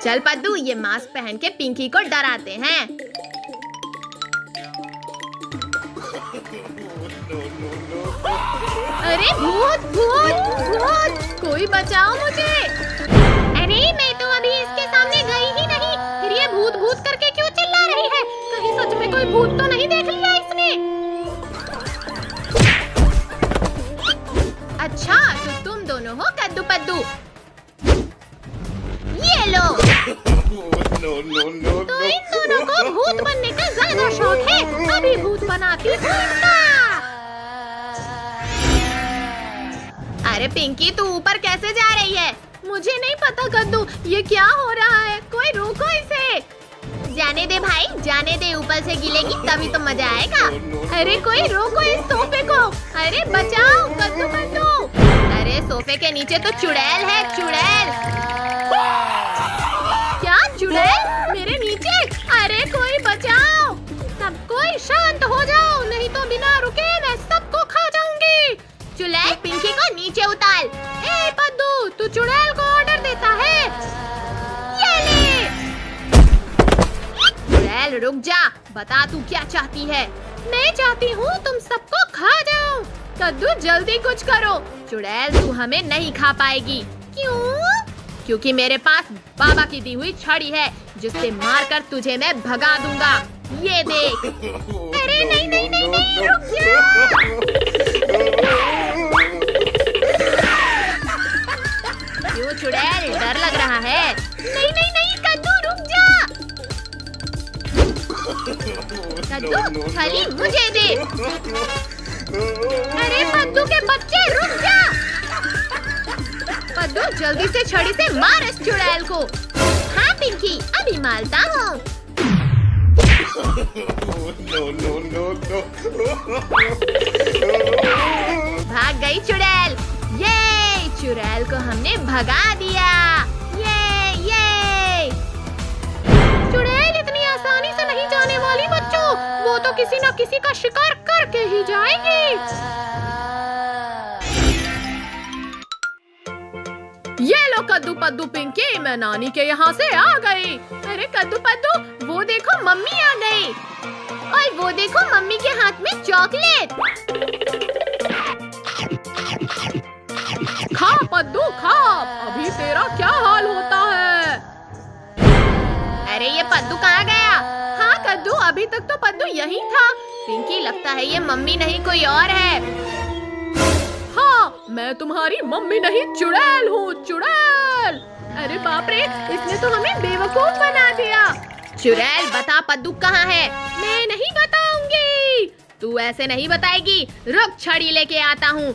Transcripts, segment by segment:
चल पद्दू, ये मास्क पहन के पिंकी को डराते हैं। अरे भूत भूत भूत, कोई बचाओ मुझे। अरे मैं तो अभी इसके सामने गई ही नहीं, फिर ये भूत भूत करके क्यों चिल्ला रही है? कहीं सच में कोई भूत तो नहीं देख लिया इसने? अच्छा, तो तुम दोनों हो कद्दू पद्दू। ये लो। तो इन दोनों को भूत बनने का ज्यादा शौक है, अभी भूत बनाती हूँ इनका। अरे पिंकी, तू ऊपर कैसे जा रही है? मुझे नहीं पता कद्दू, ये क्या हो रहा है? कोई रोको इसे। जाने दे भाई, जाने दे, ऊपर से गिलेगी तभी तो मजा आएगा। अरे कोई रोको इस सोफे को। अरे बचाओ कद्दू कद्दू। अरे सोफे के नीचे तो चुड़ैल है, चुड़ैल। क्या चुड़ैल मेरे नीचे? अरे कोई बचाओ। सब कोई शांत हो जाओ, नहीं तो बिना रुके मैं सबको खा जाऊंगी। चुड़ैल, पिंकी को नीचे उतार। ए पद्दू, तू चुड़ैल को ऑर्डर देता है? ये ले। चुड़ैल रुक जा, बता तू क्या चाहती है? मैं चाहती हूँ तुम सबको खा जाऊं। कद्दू जल्दी कुछ करो। चुड़ैल, तू हमें नहीं खा पाएगी। क्यों? क्योंकि मेरे पास बाबा की दी हुई छड़ी है, जिससे मारकर तुझे मैं भगा दूंगा। ये देख। अरे नहीं नहीं नहीं नहीं, रुक जा। क्यों चुड़ैल, डर लग रहा है? नहीं नहीं नहीं कद्दू, रुक जा। कद्दू, छड़ी मुझे दे। अरे पद्दू के बच्चे, रुक जा। पद्दू जल्दी से छड़ी से मार इस चुड़ैल को। हाँ पिंकी, अभी मारता हूँ। भाग गई चुड़ैल। ये चुड़ैल को हमने भगा दिया। ये चुड़ैल इतनी आसानी से नहीं जाने वाली बच्चों, वो तो किसी न किसी का शिकार करके ही जाएगी। ये लो कद्दू पद्दू पिंकी, मैं नानी के यहाँ से आ गई। अरे कद्दू पद्दू, वो देखो मम्मी आ गई। और वो देखो मम्मी के हाथ में चॉकलेट। खा पद्दू खा, अभी तेरा क्या हाल होता है? अरे ये पद्दू कहाँ गया? हाँ कद्दू, अभी तक तो पद्दू यही था। पिंकी, लगता है ये मम्मी नहीं कोई और है। हाँ, मैं तुम्हारी मम्मी नहीं, चुड़ैल हूँ, चुड़ैल। अरे बाप रे, इसने तो हमें बेवकूफ बना दिया। चुड़ैल, बता पद्दू कहाँ है? मैं नहीं बताऊंगी। तू ऐसे नहीं बताएगी, रुक छड़ी लेके आता हूँ।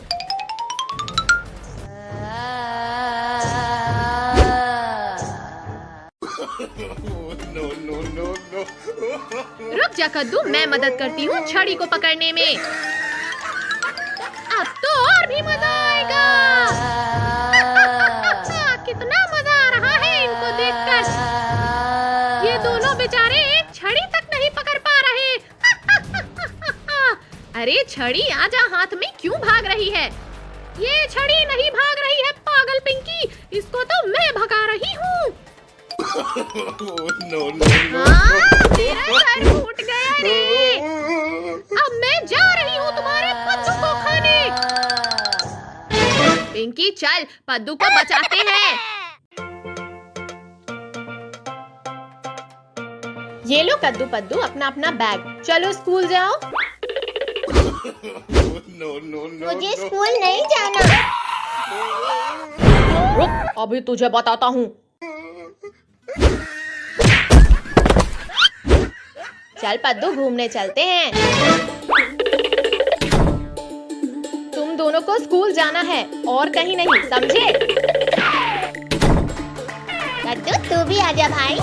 रुक जा कद्दू, मैं मदद करती हूँ छड़ी को पकड़ने में। अब तो और भी मजा आएगा। कितना मजा आ रहा है इनको देखकर। ये दोनों बेचारे एक छड़ी तक नहीं पकड़ पा रहे। अरे छड़ी, आजा, हाथ में क्यों भाग रही है? ये छड़ी नहीं भाग रही है पागल पिंकी, इसको तो मैं भगा रही हूँ। मेरा सर फूट गया रे। अब मैं जा रही हूँ तुम्हारे पद्दू को खाने। पिंकी चल, पद्दू को बचाते हैं। ये लो कद्दू पद्दू, अपना अपना बैग, चलो स्कूल जाओ। मुझे स्कूल नहीं जाना। रुक, अभी तुझे बताता हूँ। चल पद्दू, घूमने चलते हैं। तुम दोनों को स्कूल जाना है और कहीं नहीं, समझे? कद्दू, तू भी आजा भाई।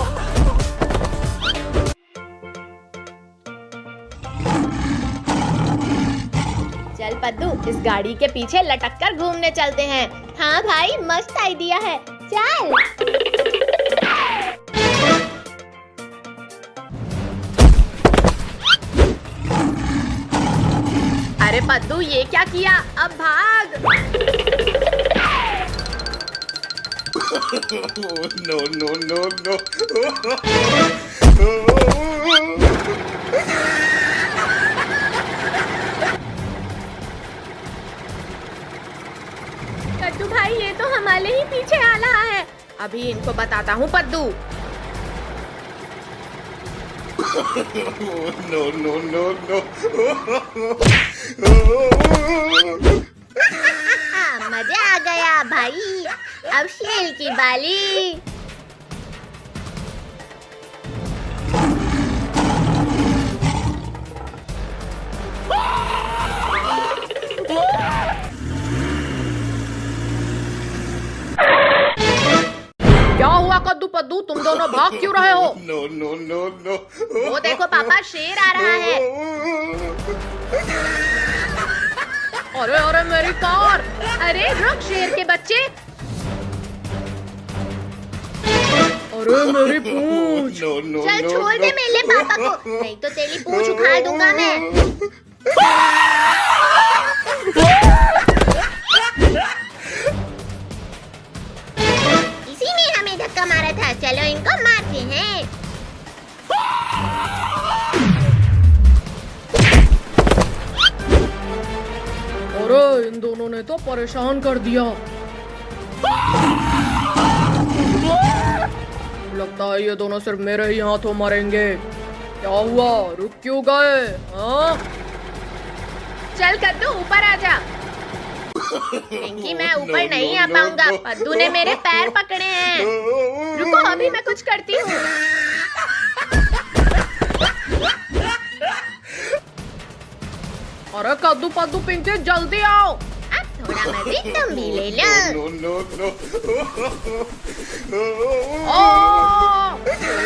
चल पद्दू, इस गाड़ी के पीछे लटक कर घूमने चलते हैं। हाँ भाई, मस्त आइडिया है, चल। अरे पद्दू, ये क्या किया? अब भाग। No, no, no, no. कद्दू भाई ये तो हमारे ही पीछे आ रहा है। अभी इनको बताता हूँ पद्दू। No, no, no, no. मजा आ गया भाई। अब शेर की बाली। क्या हुआ कद्दू पद्दू, तुम दोनों भाग क्यों रहे हो? No, no, no, no. वो देखो पापा, शेर आ रहा है। अरे अरे मेरी कार! अरे रुक शेर के बच्चे! अरे मेरी पूंछ! No, no, चल no, छोड़ दे no. मेरे पापा को, नहीं तो तेरी पूंछ उखाड़ दूंगा मैं। इसी ने हमें धक्का मारा था, चलो इनको मारते हैं। अरे इन दोनों ने तो परेशान कर दिया। लगता है ये दोनों सिर्फ मेरे ही हाथों मरेंगे। क्या हुआ, रुक क्यों गए? हाँ? चल कद्दू ऊपर आ जा। पिंकी मैं ऊपर नहीं आ पाऊंगा, पद्दू ने मेरे पैर पकड़े हैं। रुको अभी मैं कुछ करती हूँ। अरे कद्दू पद्दू पिंकी जल्दी आओ। अब थोड़ा मजे तुम भी ले लो। No, no,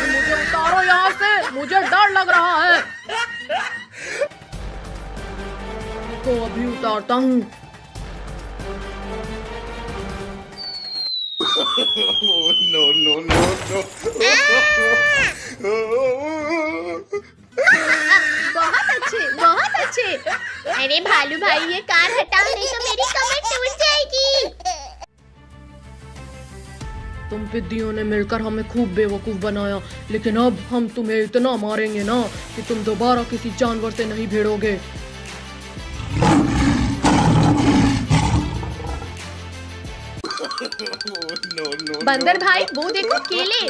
मुझे उतारो यहाँ से, मुझे डर लग रहा है। तो अभी उतारता हूँ। no, no, no, no. बहुत अच्छे, बहुत अच्छे। अरे भालू भाई ये कार हटाओ, नहीं तो मेरी कमर टूट जाएगी। तुम पिद्दियों ने मिलकर हमें खूब बेवकूफ बनाया, लेकिन अब हम तुम्हें इतना मारेंगे ना कि तुम दोबारा किसी जानवर से नहीं भिड़ोगे। No, no, बंदर भाई वो देखो केले।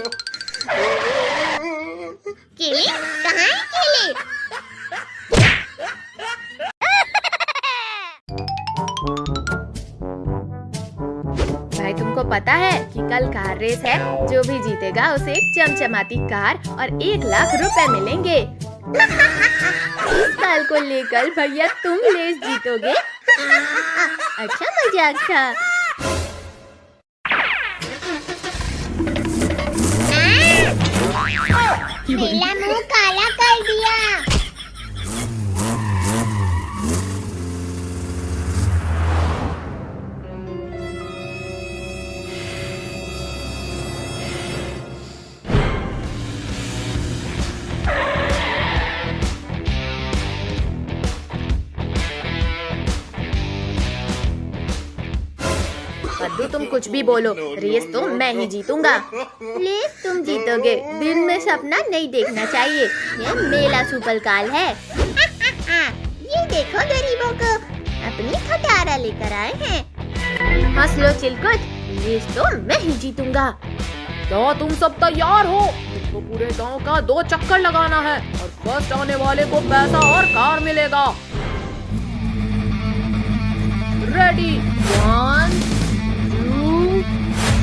केले कहाँ है केले? भाई तुमको पता है कि कल कार रेस है, जो भी जीतेगा उसे एक चमचमाती कार और 1 लाख रुपए मिलेंगे। इस साल को लेकर भैया तुम रेस जीतोगे। अच्छा मजाक था। मेरा मुंह काला कर दिया। पद्दू तुम कुछ भी बोलो, रेस तो मैं ही जीतूंगा। प्लीज तुम जीतोगे, दिन में सपना नहीं देखना चाहिए। ये मेला सुपर काल है। ये देखो गरीबों को, अपनी खटारा लेकर आए हैं। हंस लो चिलकुट, रेस तो मैं ही जीतूंगा। क्या तुम सब तैयार हो? तुमको पूरे गांव का 2 चक्कर लगाना है और फर्स्ट आने वाले को पैसा और कार मिलेगा। रेडी, 1 2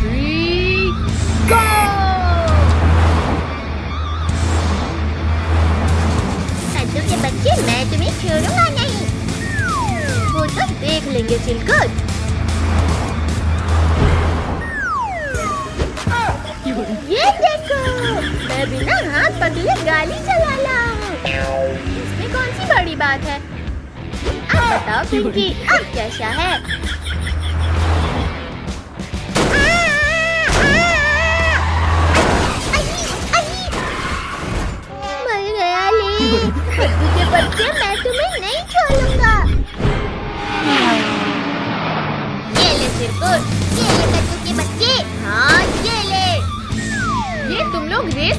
3 गो! कद्दू के बच्चे, मैं तुम्हें छोड़ूंगा नहीं। वो तो देख लेंगे चिलकुट। ये देखो, मैं बिना हाथ पकड़े गाड़ी चला रहा हूँ। इसमें कौन सी बड़ी बात है? अब बताओ पिंकी, अब कैसा है? मर गया ले। कद्दू के बच्चे, मैं तुम्हें नहीं छोड़ूंगा। ये ले चिरकुट, ये ले कद्दू के बच्चे। हाँ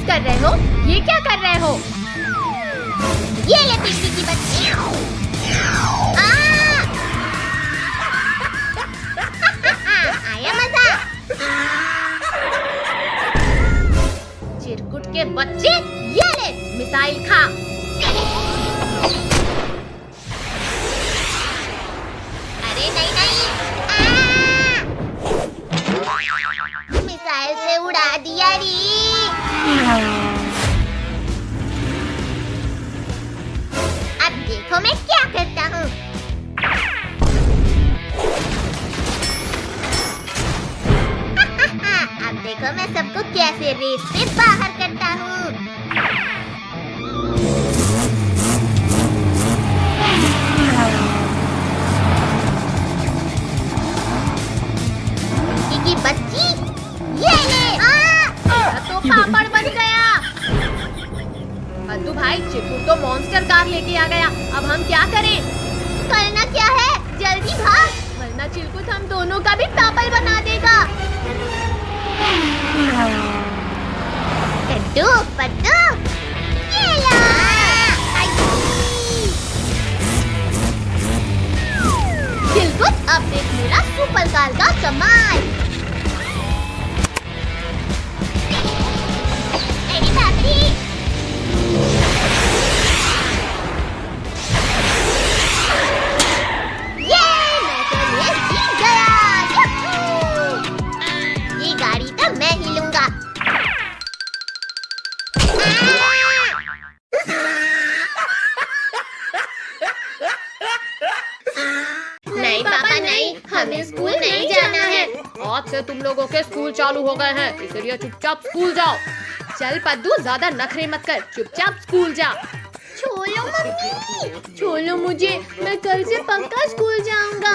कर रहे हो? ये क्या कर रहे हो? ये ले पिंकी की बच्ची। आया मजा। चिरकुट के बच्चे, ये ले मिसाइल खा। अरे नहीं नहीं। मिसाइल से उड़ा दिया री। अब देखो मैं क्या करता हूँ। अब देखो मैं सबको कैसे रेस से बाहर करता हूँ। की बच्ची, ये ले। तो पापड़ बन गया। पद्दू भाई, चिरकुट तो मॉन्स्टर कार लेके आ गया। अब हम क्या करें? करना क्या है, जल्दी भाग, वरना चिरकुट हम दोनों का भी पापड़ बना देगा। कद्दू पद्दू, ये लो। चिरकुट, अब देख मेरा सुपर कार का कमाल। मेरी बैटरी। ये मैं तो ये जीत गया। यूहू! ये गाड़ी तो मैं ही लूंगा। नहीं पापा नहीं, हमें स्कूल नहीं जाना है। आज से तुम लोगों के स्कूल चालू हो गए हैं, इसलिए चुपचाप स्कूल जाओ। चल पद्दू, ज्यादा नखरे मत कर, चुपचाप स्कूल जा। छोड़ो मम्मी। छोड़ो मुझे, मैं कल से पक्का स्कूल जाऊंगा।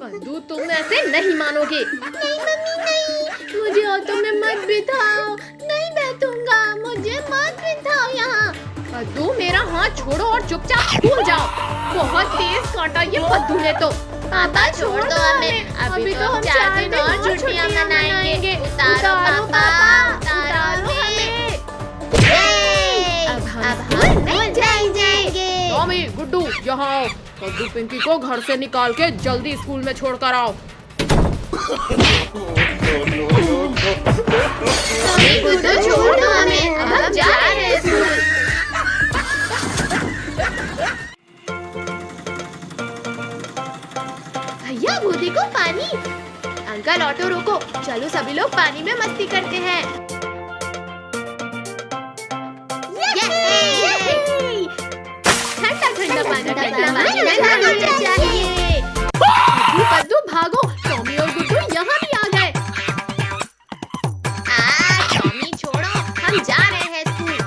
पद्दू, तुम ऐसे नहीं मानोगे। नहीं मम्मी नहीं। मुझे ऑटो में मत बिठाओ। नहीं बैठूंगा, मुझे मत बिठाओ यहाँ। पद्दू, मेरा हाथ छोड़ो और चुपचाप स्कूल जाओ। बहुत तेज काटा ये पद्दू ने तो। पापा छोड़ दो हमें, अभी तो हम 4 दिन और छुट्टियां मनाएंगे। उतारो पापा, उतारो हमें। अब हम नहीं जाएंगे। टॉमी, गुड्डू, यहाँ आओ। पद्दू पिंकी को घर से निकाल के जल्दी स्कूल में छोड़ कर आओ। टॉमी, गुड्डू छोड़ दो हमें, अब हम जा रहे हैं स्कूल। भैया, वो देखो पानी। अंकल, ऑटो रोको, चलो सभी लोग पानी में मस्ती करते हैं। ठंडा ठंडा पानी में नहाना चाहिए। पद्दू भागो, टॉमी और गुड्डू यहाँ भी आ गए। टॉमी छोड़ो, हम जा रहे हैं स्कूल।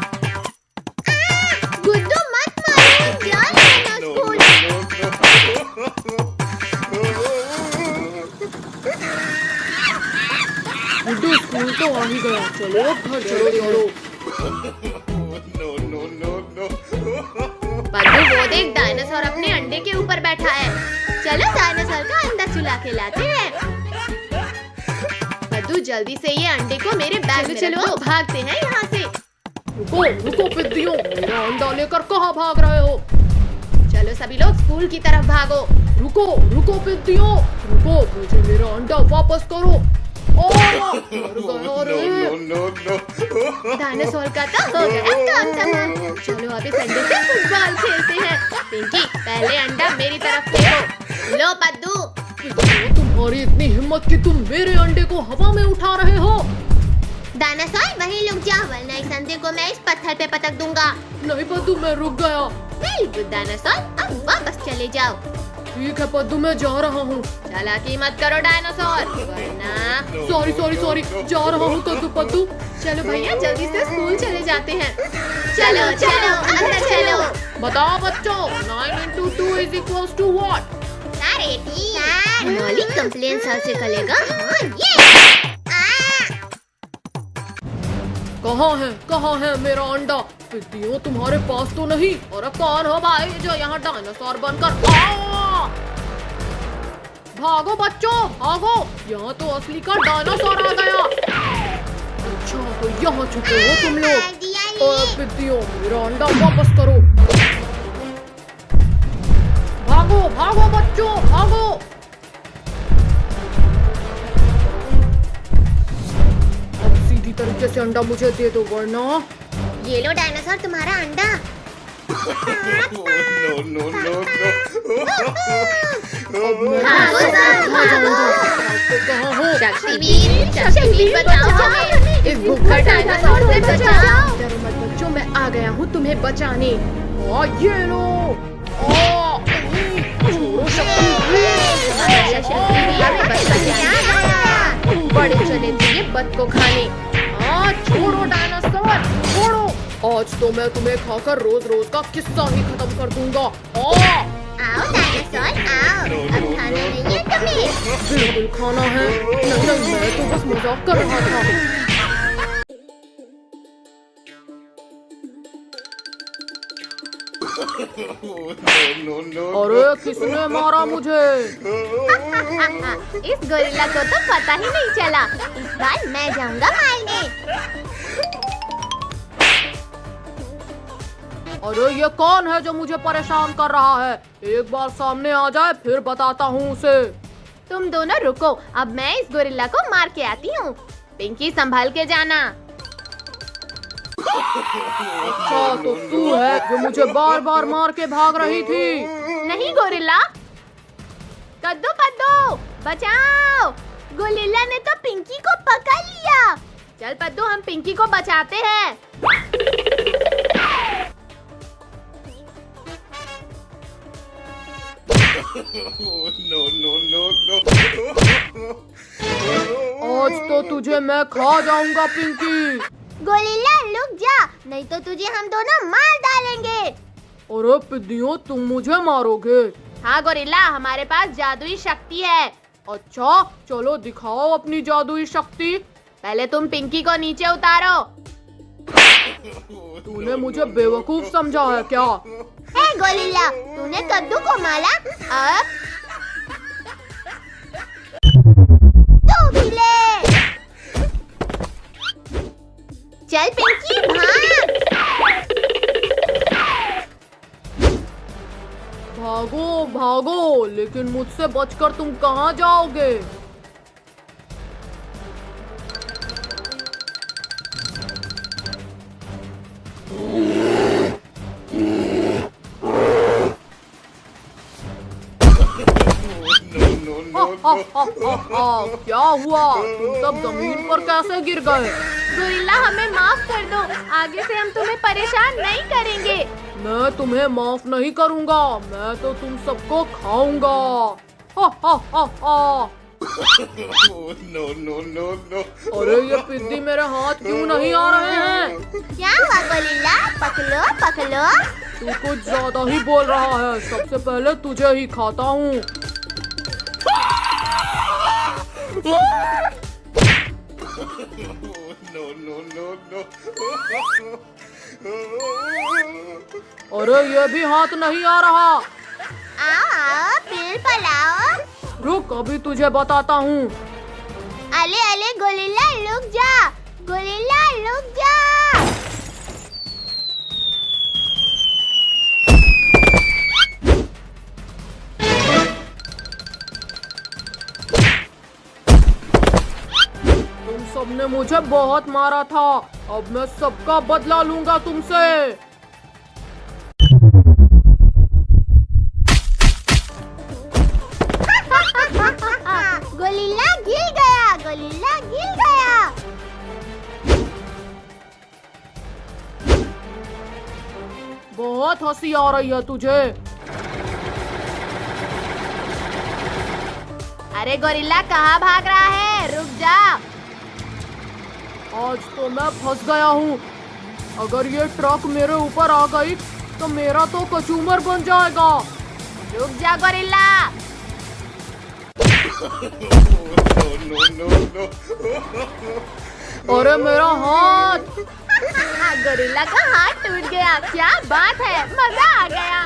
गुड्डू मत मारो, जा रहे हैं स्कूल। गुड्डू, स्कूल तो आ ही गया, चलो घर चलो चलो। पद्दू, वो देख डायनासोर अपने अंडे के ऊपर बैठा है। चलो डायनासोर का अंडा चुला के लाते हैं। पद्दू, जल्दी से ये अंडे को मेरे बैग में चलो, भागते हैं यहाँ से। रुको रुको पिद्दियों, मेरा अंडा लेकर कहाँ भाग रहे हो? चलो सभी लोग स्कूल की तरफ भागो। रुको रुको पिद्दियों, रुको, मुझे मेरा अंडा वापस करो। डायनासोर का तो हो गया काम तमाम। चलो अभी संडे से फुटबॉल खेलते हैं। पिंकी, पहले अंडा मेरी तरफ फेंको। लो पद्दू। तुम्हारी इतनी हिम्मत कि तुम मेरे अंडे को हवा में उठा रहे हो? डायनासोर वहीं रुक जा, वरना इस अंडे को मैं इस पत्थर पे पटक दूंगा। नहीं पद्दू, मैं रुक गया। वेरी गुड डायनासोर, अब वापस चले जाओ। ठीक है पद्दू, मैं जा रहा हूँ। चालाकी मत करो डायनासोर, वरना। सॉरी सॉरी सॉरी, जा रहा हूँ कद्दू पद्दू। चलो भैया, जल्दी से स्कूल चले जाते हैं। चलो चलो अंदर चलो। बताओ बच्चों, 9 into 2 is equals to what? मौलिक कंप्लेन सर से करेगा। हाँ, ये। कहाँ है मेरा अंडा? पिद्दियों, तुम्हारे पास तो नहीं। और कौन हो भाई जो यहाँ डायनासोर बनकर? भागो बच्चों भागो, यहाँ तो असली का डायनासोर आ गया। अच्छा, तो यहाँ कहाँ छुपे हो तुम लोग? दिया ओए पिद्दियों, मेरा अंडा वापस करो। भागो भागो बच्चों, भागो। अब सीधी तरीके से अंडा मुझे दे दो वरना। ये लो डायनासोर तुम्हारा अंडा। No, no, no, no. अब मैं भागो सबको सब, खा जाऊंगा। भागो। आपको कहाँ हो? शक्तिवीर बचाओ हमें। इस भूखा डायनासोर से बचाओ। डरो मत बच्चों, मैं आ गया हूँ तुम्हें बचाने। ये लो। छोड़ो शक्तिवीर। बड़े चले थे ये बद को खाने। छोड़ो डायनासोर, छोड़ो। आज तो मैं तुम्हें खाकर रोज रोज का किस्सा ही खत्म कर दूंगा। आओ डायनासोर आओ, अब खाना नहीं है तुम्हें। बिल्कुल खाना है। नहीं, मैं तो बस मजाक कर रहा था। No, no, अरे किसने मारा मुझे? इस गोरिल्ला को तो पता ही नहीं चला। इस बार मैं जाऊंगा मारने। अरे ये कौन है जो मुझे परेशान कर रहा है? एक बार सामने आ जाए फिर बताता हूँ उसे। तुम दोनों रुको, अब मैं इस गोरिल्ला को मार के आती हूँ। पिंकी संभाल के जाना। अच्छा तो तू है जो मुझे बार बार मार के भाग रही थी? नहीं गोरिल्ला। कद्दू पद्दू बचाओ, गोरिल्ला ने तो पिंकी को पकड़ लिया। चल पद्दू हम पिंकी को बचाते हैं। no, no, no. आज तो तुझे मैं खा जाऊंगा पिंकी। गोरिल्ला रुक जा, नहीं तो तुझे हम दोनों मार डालेंगे। अरे पिद्दियों, तुम मुझे मारोगे? हाँ गोरिल्ला, हमारे पास जादुई शक्ति है। अच्छा चलो दिखाओ अपनी जादुई शक्ति। पहले तुम पिंकी को नीचे उतारो। तूने मुझे बेवकूफ समझा है क्या? हे गोरिल्ला, तूने कद्दू को मारा, अब तू भी ले। चल पिंकी भाग। भागो भागो, लेकिन मुझसे बचकर तुम कहाँ जाओगे? क्या हुआ? तुम सब जमीन पर कैसे गिर गए? गोरिल्ला हमें माफ कर दो, आगे से हम तुम्हें परेशान नहीं करेंगे। मैं तुम्हें माफ नहीं करूंगा, मैं तो तुम सबको खाऊंगा। हा हा हा हा। No, no, no, no. अरे ये पिद्दी मेरे हाथ क्यों नहीं आ रहे हैं? क्या हुआ गोरिल्ला? पकड़ो पकड़ो। तू कुछ ज्यादा ही बोल रहा है। सबसे पहले तुझे ही खाता हूँ। No, no, no, no. अरे ये भी हाथ नहीं आ रहा। आओ आओ फिर पलाओ। रुक, अभी तुझे बताता हूँ। अले अले गोरिल्ला रुक जा, गोरिल्ला रुक जा। तुम सबने मुझे बहुत मारा था, अब मैं सबका बदला लूंगा तुमसे। गोरिल्ला गिर गया, गोरिल्ला गिर गया। बहुत हंसी आ रही है तुझे। अरे गोरिल्ला कहाँ भाग रहा है? रुक जा। आज तो मैं फंस गया हूँ। अगर ये ट्रक मेरे ऊपर आ गई तो मेरा तो कचूमर बन जाएगा। रुक जा गोरिल्ला। No, no, no. अरे मेरा हाथ। गोरिल्ला का हाथ टूट गया। क्या बात है, मजा आ गया।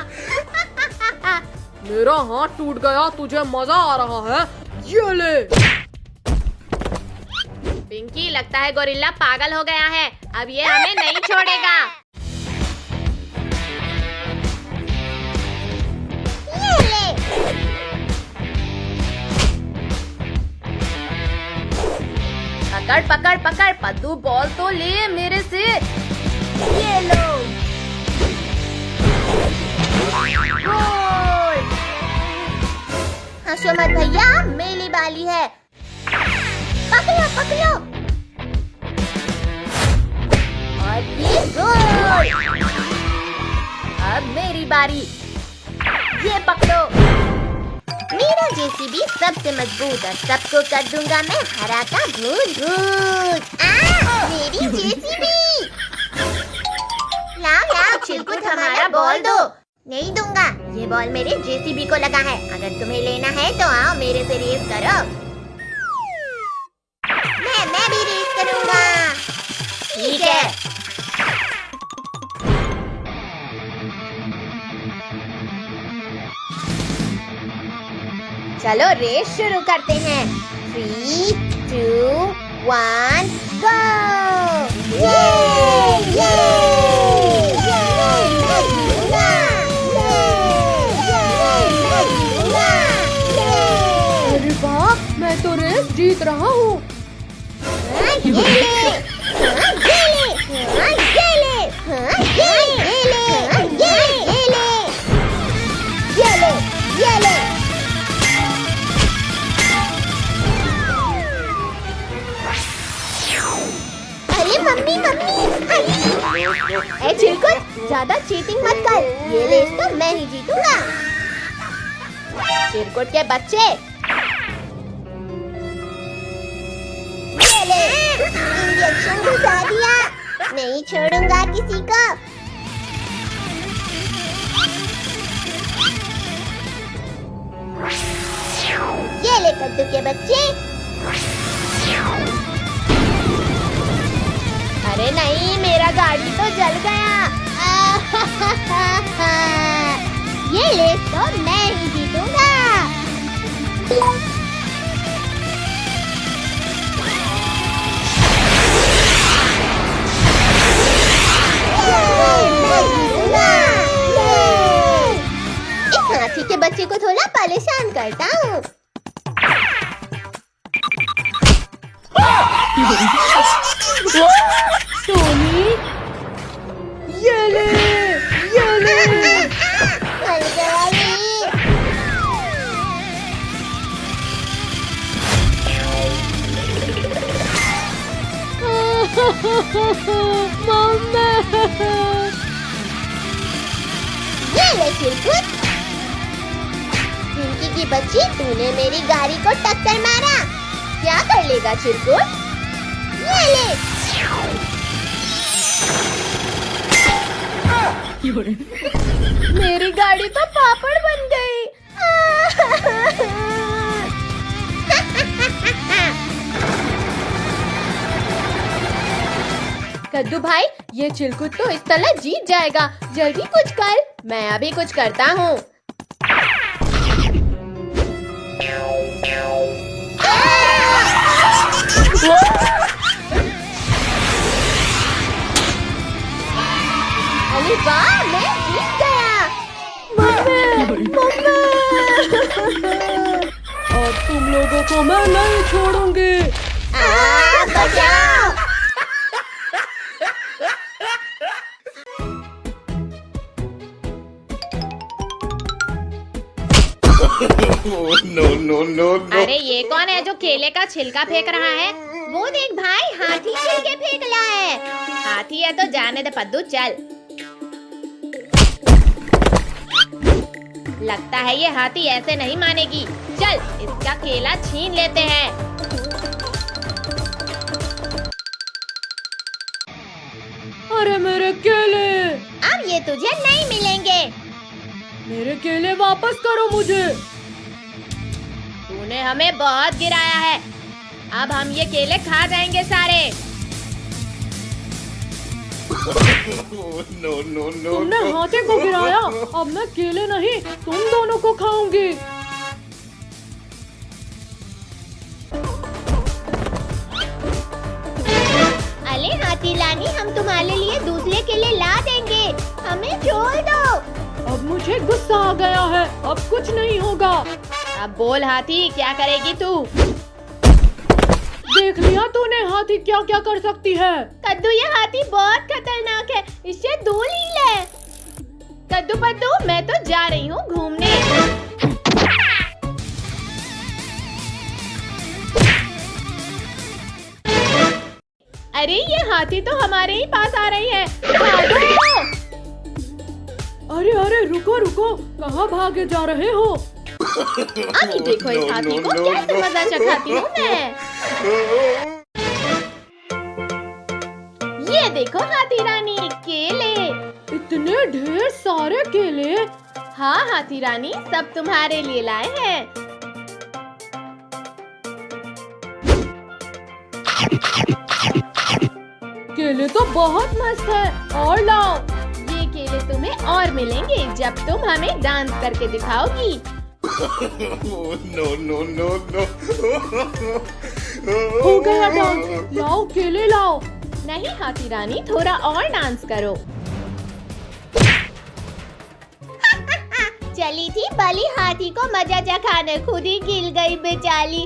मेरा हाथ टूट गया, तुझे मजा आ रहा है? ये ले। पिंकी लगता है गोरिल्ला पागल हो गया है। अब ये हमें नहीं छोड़ेगा। ये ले। पकड़ पकड़ पकड़ पद्दू, बॉल तो ले मेरे से। ये लो। गोल। हंसो मत भैया, मेरी बारी है। पकड़ो पकड़ो। और ये गोल। अब मेरी बारी। ये पकड़ो। मेरा जेसीबी सबसे मजबूत और सबको कर दूंगा मैं हरा का भून भून। मेरी जेसीबी। लाओ लाओ चिलकुट, हमारा बॉल दो। नहीं दूंगा, ये बॉल मेरे जेसीबी को लगा है। अगर तुम्हें लेना है तो आओ मेरे से रेस करो। मैं भी रेस करूंगा। ठीक है। चलो रेस शुरू करते हैं। 3, 2, 1, go! ये ये मैं जीतूंगा। मैं जीतूंगा। अरे वाह, मैं तो रेस जीत रहा हूँ। ये ले, ये ले, ये ले, ये ले, ये ले, ये ले। अरे मम्मी मम्मी, ए चिलकुट, ज्यादा चीटिंग मत कर। ये रेस तो मैं ही जीतूंगा। चिरकुट के बच्चे, ये ले, इंजेक्शन घुसा दिया। नहीं छोड़ूंगा किसी को। ये ले कद्दू के बच्चे। अरे नहीं, मेरा गाड़ी तो जल गया। ये रेस तो मैं ही जीतूंगा। मैं जीतूंगा। इस हाथी के बच्चे को थोड़ा परेशान करता हूँ। टोनी, ये ले, ये ले। मर गया ये। मम्मा। ये ले चिलकुट। चिंकी की बच्ची, तूने मेरी गाड़ी को टक्कर मारा। क्या कर लेगा चिरकुट? ये ले। मेरी गाड़ी तो पापड़ बन गई। कद्दू भाई, ये चिलकुट तो इस तरह जीत जाएगा। जल्दी कुछ कर। मैं अभी कुछ करता हूँ। अरे वाह, मैं जीत गया। मम्मी, और तुम लोगों को मैं नहीं छोड़ूंगी। बचाओ। Oh, no, no, no, no. अरे ये कौन है जो केले का छिलका फेंक रहा है? वो देख भाई, हाथी छिलके फेंक रहा है। हाथी है तो जाने दे पद्दू, चल। लगता है ये हाथी ऐसे नहीं मानेगी। चल, इसका केला छीन लेते हैं। अरे मेरे केले! अब ये तुझे नहीं मिलेंगे। मेरे केले वापस करो मुझे। तूने हमें बहुत गिराया है। अब हम ये केले खा जाएंगे सारे। Oh, no, no, no. तुमने no. हाथी को गिराया, अब मैं केले नहीं तुम दोनों को खाऊंगी। हाथी रानी, हम तुम्हारे लिए दूसरे केले ला देंगे, हमें छोड़ दो। अब मुझे गुस्सा आ गया है, अब कुछ नहीं होगा। अब बोल हाथी, क्या करेगी तू? देख लिया तूने हाथी क्या क्या कर सकती है। कद्दू, ये हाथी बहुत खतरनाक है, इससे दूर ही ले। कद्दू पद्दू, मैं तो जा रही हूँ घूमने। अरे ये हाथी तो हमारे ही पास आ रही है, भागो! अरे अरे रुको रुको, कहाँ भागे जा रहे हो? अभी देखो इस हाथी को कैसे मजा चखाती हूँ मैं। ये देखो हाथी रानी, केले, इतने ढेर सारे केले। हाँ हाथी रानी, सब तुम्हारे लिए लाए हैं। केले तो बहुत मस्त है, और लाओ। ये केले तुम्हें और मिलेंगे जब तुम हमें डांस करके दिखाओगी। No, no, no, no. हो गया डांस, लाओ केले लाओ। नहीं हाथी रानी, थोड़ा और डांस करो। चली थी भली हाथी को मजा चखाने, खुद ही गिर गई बेचारी।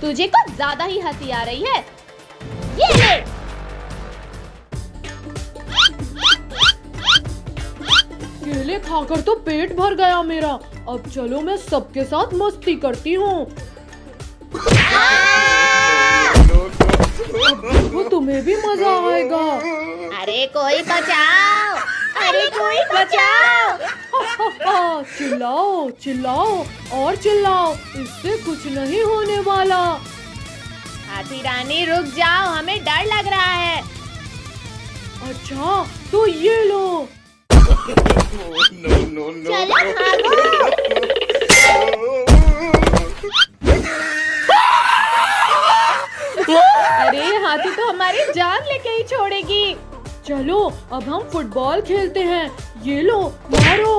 तुझे कुछ ज्यादा ही हंसी आ रही है। ये ले। केले खाकर तो पेट भर गया मेरा। अब चलो मैं सबके साथ मस्ती करती हूँ। वो तुम्हें भी मजा आएगा। अरे कोई बचाओ, अरे कोई बचाओ। चिल्लाओ चिल्लाओ और चिल्लाओ, इससे कुछ नहीं होने वाला। हाथी रानी रुक जाओ, हमें डर लग रहा है। अच्छा तो ये लो। No, no, no. चलो भागो। अरे हाथी तो हमारी जान लेके ही छोड़ेगी। चलो अब हम फुटबॉल खेलते हैं। ये लो मारो।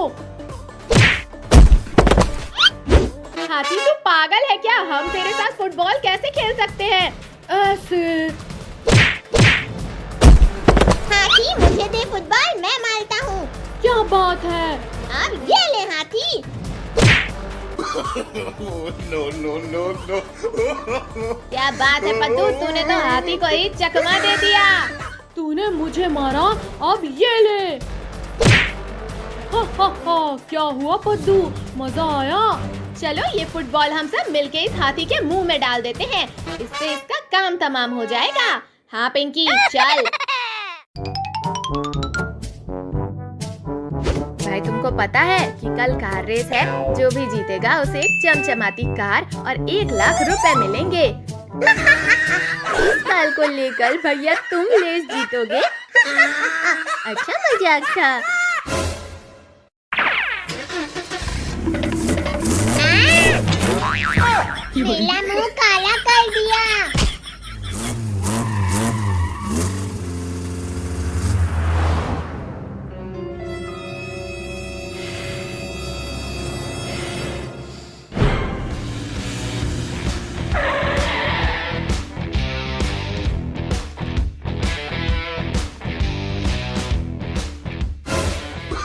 हाथी तू पागल है क्या? हम तेरे साथ फुटबॉल कैसे खेल सकते हैं? ऐसे। हाथी मुझे दे फुटबॉल, मैं मारता हूँ। क्या बात है? अब ये ले हाथी। No, no, no, no. क्या बात है पद्दू, तूने तो हाथी को ही चकमा दे दिया। तूने मुझे मारा, अब ये ले। हा, क्या हुआ पद्दू, मजा आया? चलो ये फुटबॉल हम सब मिलके इस हाथी के मुंह में डाल देते हैं, इससे इसका काम तमाम हो जाएगा। हाँ पिंकी चल। भाई तुमको पता है कि कल कार रेस है, जो भी जीतेगा उसे एक चमचमाती कार और 1 लाख रुपए मिलेंगे। इस साल को लेकर भैया तुम रेस जीतोगे। अच्छा मजाक था। मेरा मुंह काला कर दिया।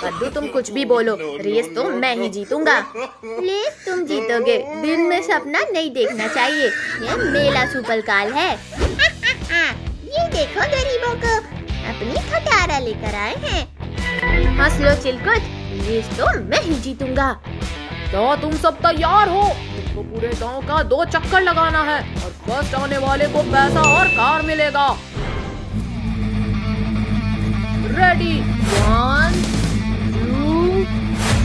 पद्दू तुम कुछ भी बोलो, रेस तो मैं ही जीतूंगा। रेस तुम जीतोगे, दिन में सपना नहीं देखना चाहिए, ये मेला सुपर काल है। ये देखो गरीबों को, अपनी खटारा लेकर आए हैं। हंस लो चिलकुट, रेस तो मैं ही जीतूंगा। तो तुम सब तैयार हो? तुमको पूरे गांव का 2 चक्कर लगाना है और फर्स्ट आने वाले को पैसा और कार मिलेगा। रेडी 1 2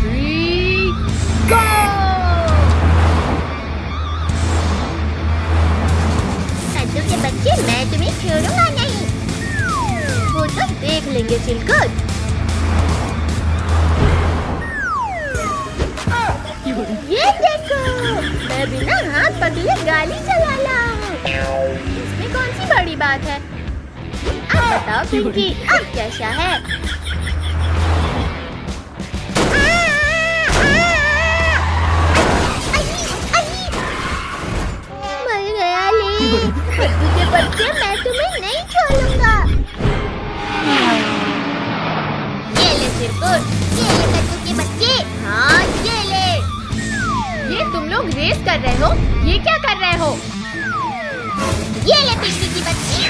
3 गो! कद्दू के बच्चे, मैं तुम्हें छोड़ूंगा नहीं। वो तो देख लेंगे चिलकुट। ये देखो, मैं बिना हाथ पकड़े गाड़ी चला रहा हूँ। इसमें कौन सी बड़ी बात है? अब बताओ पिंकी, अब कैसा है? मर गया ले। कद्दू के बच्चे, मैं तुम्हें नहीं छोड़ूंगा। ये ले चिरकुट, ये ले कद्दू के बच्चे, हाँ ये ले। ये तुम लोग रेस कर रहे हो? ये क्या कर रहे हो? ये ले पिंकी की बच्ची।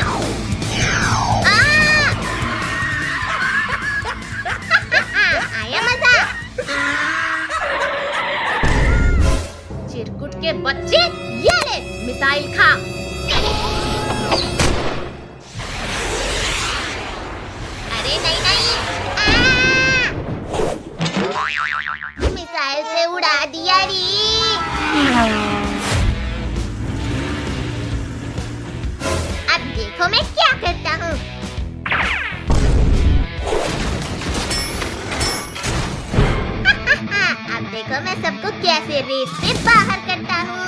आया मजा। चिरकुट के बच्चे, ये ले मिसाइल खा। अरे नहीं नहीं, मिसाइल से उड़ा दिया री। अब देखो मैं क्या करता हूँ। अब देखो मैं सबको कैसे रेस से बाहर करता हूँ।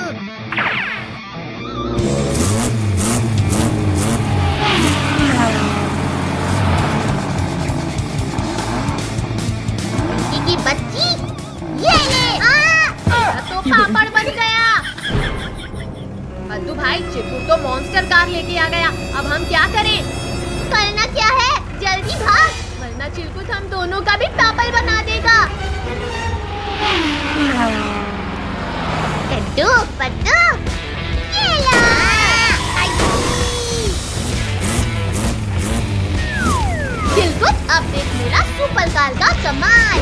की बच्ची, ये ले। तो पापड़ बन गया। पद्दू भाई, चिरकुट तो मॉन्स्टर कार लेके आ गया। अब हम क्या करें? करना क्या है, जल्दी भाग, वरना चिरकुट हम दोनों का भी पापड़ बना देगा। कद्दू पद्दू, ये ला। चिरकुट, अब देख मेरा सुपर कार का कमाल।